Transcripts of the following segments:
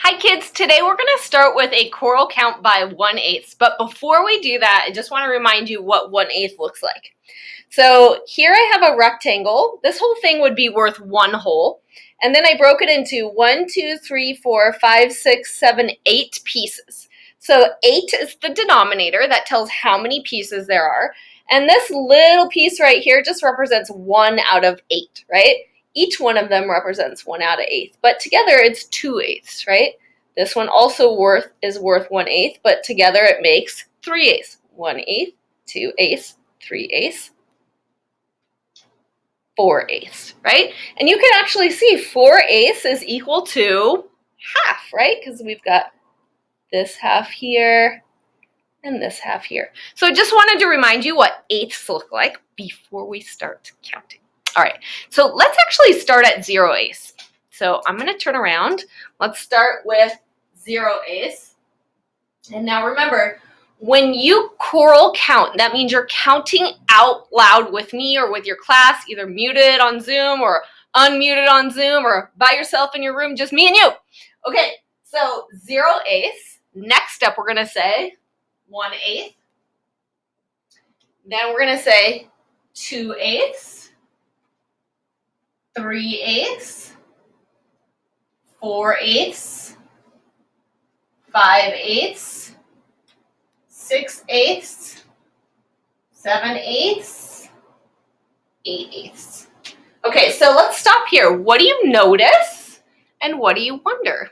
Hi kids, today we're going to start with a choral count by 1/8, but before we do that, I just want to remind you what 1/8 looks like. So here I have a rectangle. This whole thing would be worth one whole, and then I broke it into 1, 2, 3, 4, 5, 6, 7, 8 pieces. So 8 is the denominator that tells how many pieces there are, and this little piece right here just represents 1 out of 8, right? Each one of them represents 1 out of 8, but together it's 2/8, right? This one also is worth 1/8, but together it makes 3/8. 1/8, 2/8, 3/8, 4/8, right? And you can actually see 4/8 is equal to half, right? Because we've got this half here and this half here. So I just wanted to remind you what eighths look like before we start counting. All right, so let's actually start at 0/8. So I'm going to turn around. Let's start with 0/8. And now remember, when you choral count, that means you're counting out loud with me or with your class, either muted on Zoom or unmuted on Zoom or by yourself in your room, just me and you. Okay, so 0/8. Next up, we're going to say 1/8. Then we're going to say 2/8. 3/8, 4/8, 5/8, 6/8, 7/8, 8/8. Okay, so let's stop here. What do you notice and what do you wonder?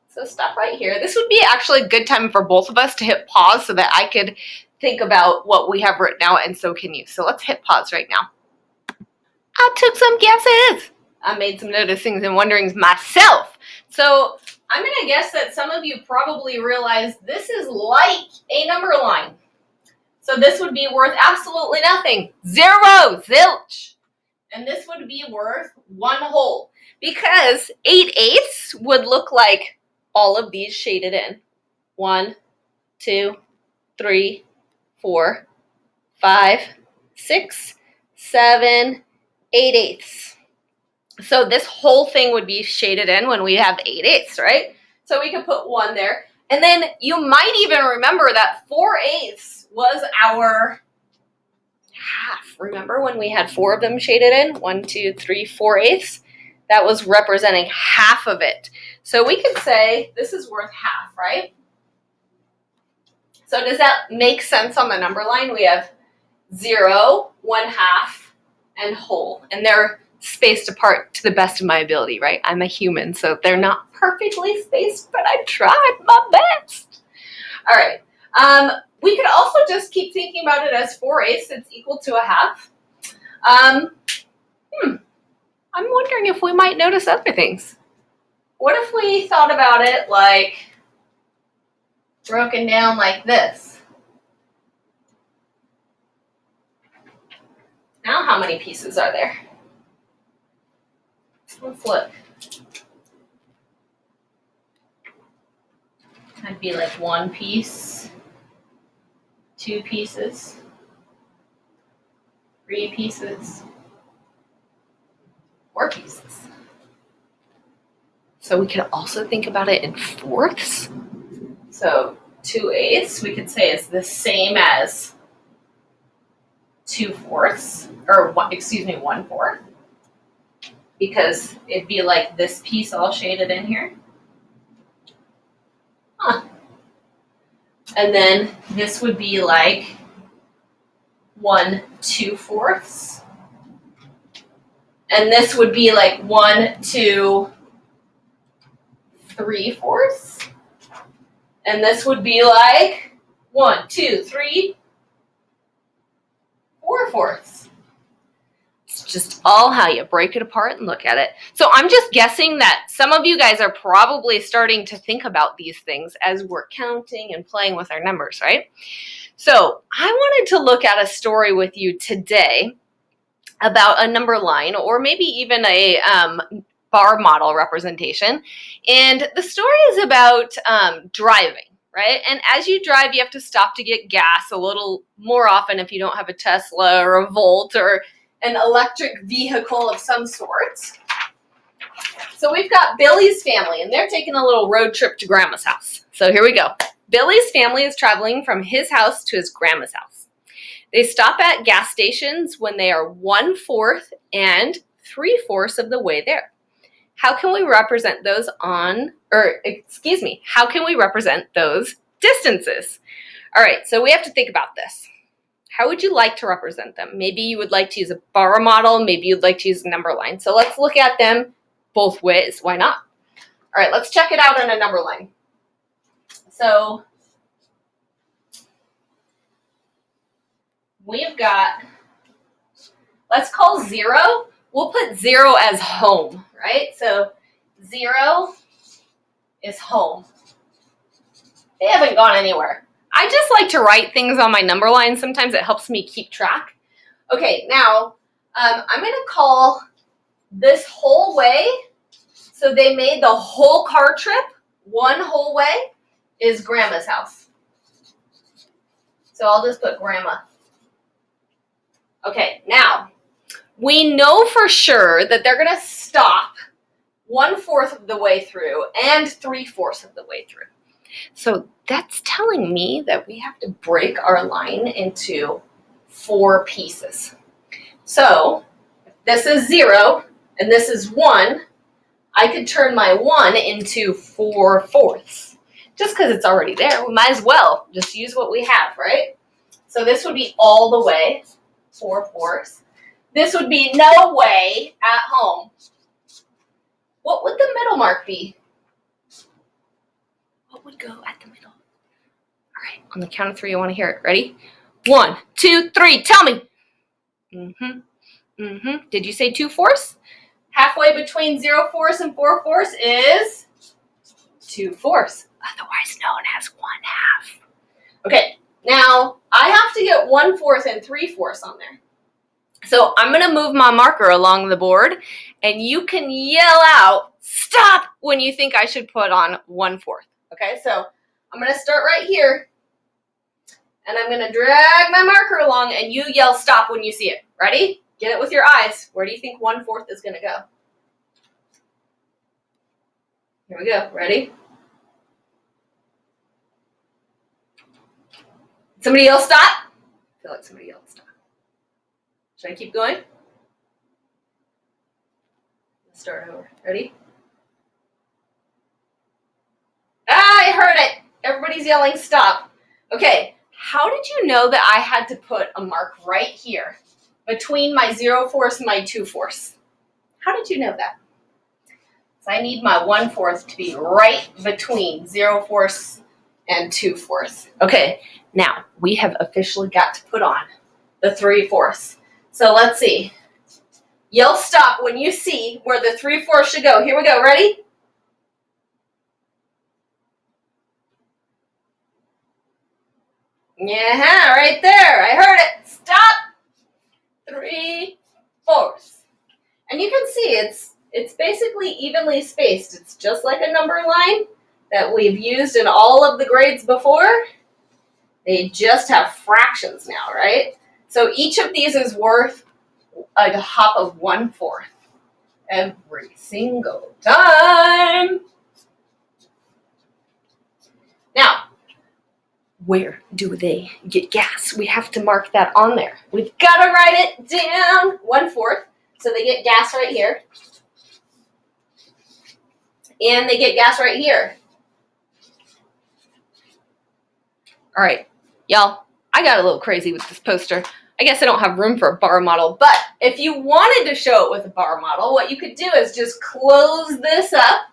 So stop right here. This would be actually a good time for both of us to hit pause so that I could think about what we have written out, and so can you. So let's hit pause right now. I took some guesses. I made some noticings and wonderings myself. So I'm going to guess that some of you probably realize this is like a number line. So this would be worth absolutely nothing. 0, zilch. And this would be worth 1 whole. Because 8/8 would look like all of these shaded in. 1, 2, 3, 4, 5, 6, 7, 8/8. So this whole thing would be shaded in when we have 8/8, right? So we could put 1 there. And then you might even remember that 4/8 was our half. Remember when we had 4 of them shaded in? 1, 2, 3, 4/8? That was representing half of it. So we could say this is worth half, right? So does that make sense on the number line? We have 0, 1/2, and whole. And they're spaced apart to the best of my ability, right? I'm a human, so they're not perfectly spaced, but I tried my best. All right. We could also just keep thinking about it as 4/8. It's equal to a half. I'm wondering if we might notice other things. What if we thought about it like broken down like this? Now how many pieces are there? Let's look. That'd be like 1 piece, 2 pieces, 3 pieces, 4 pieces. So we could also think about it in fourths. So 2/8 we could say is the same as 2/4, or 1/4, because it'd be like this piece all shaded in here. And then this would be like 1 2/4. And this would be like 1 2 3/4. And this would be like 1 2 3 4/4. It's just all how you break it apart and look at it. So I'm just guessing that some of you guys are probably starting to think about these things as we're counting and playing with our numbers, right? So I wanted to look at a story with you today about a number line, or maybe even a bar model representation. And the story is about driving, right? And as you drive, you have to stop to get gas a little more often if you don't have a Tesla or a Volt or an electric vehicle of some sort. So we've got Billy's family, and they're taking a little road trip to Grandma's house. So here we go. Billy's family is traveling from his house to his grandma's house. They stop at gas stations when they are 1/4 and 3/4 of the way there. How can we represent those how can we represent those distances? All right, so we have to think about this. How would you like to represent them? Maybe you would like to use a bar model. Maybe you'd like to use a number line. So let's look at them both ways. Why not? All right, let's check it out on a number line. So we've got, let's call 0. We'll put 0 as home, right? So 0 is home. They haven't gone anywhere. I just like to write things on my number line. Sometimes it helps me keep track. Okay, now I'm going to call this whole way. So they made the whole car trip, one whole way, is Grandma's house. So I'll just put Grandma. Okay, now we know for sure that they're going to stop 1/4 of the way through and 3/4 of the way through. So that's telling me that we have to break our line into 4 pieces. So if this is 0 and this is 1, I could turn my 1 into 4/4. Just because it's already there, we might as well just use what we have, right? So this would be all the way, 4/4. This would be no way at home. What would the middle mark be? What would go at the middle? All right, on the count of 3, I want to hear it. Ready? 1, 2, 3, tell me. Did you say 2/4? Halfway between 0/4 and 4/4 is 2/4, otherwise known as 1/2. Okay, now I have to get 1/4 and 3/4 on there. So I'm going to move my marker along the board, and you can yell out, stop, when you think I should put on 1/4. Okay, so I'm going to start right here, and I'm going to drag my marker along, and you yell stop when you see it. Ready? Get it with your eyes. Where do you think 1/4 is going to go? Here we go. Ready? Somebody else stop? I feel like somebody else stop. Should I keep going? Let's start over. Ready? I heard it. Everybody's yelling stop. Okay, how did you know that I had to put a mark right here between my 0/4 and my 2/4? How did you know that? So I need my 1/4 to be right between 0/4 and 2/4. Okay, now we have officially got to put on the 3/4. So let's see. Yell stop when you see where the 3/4 should go. Here we go. Ready? Yeah, right there. I heard it. Stop. 3/4. And you can see it's basically evenly spaced. It's just like a number line that we've used in all of the grades before. They just have fractions now, right? So each of these is worth a hop of 1/4 every single time. Now, where do they get gas? We have to mark that on there. We've got to write it down. 1/4. So they get gas right here. And they get gas right here. All right, y'all, I got a little crazy with this poster. I guess I don't have room for a bar model, but if you wanted to show it with a bar model, what you could do is just close this up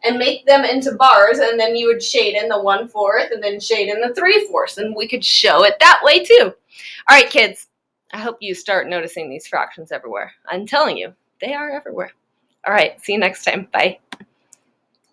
and make them into bars, and then you would shade in the 1/4 and then shade in the 3/4, and we could show it that way too. All right, kids, I hope you start noticing these fractions everywhere. I'm telling you, they are everywhere. All right, see you next time. Bye.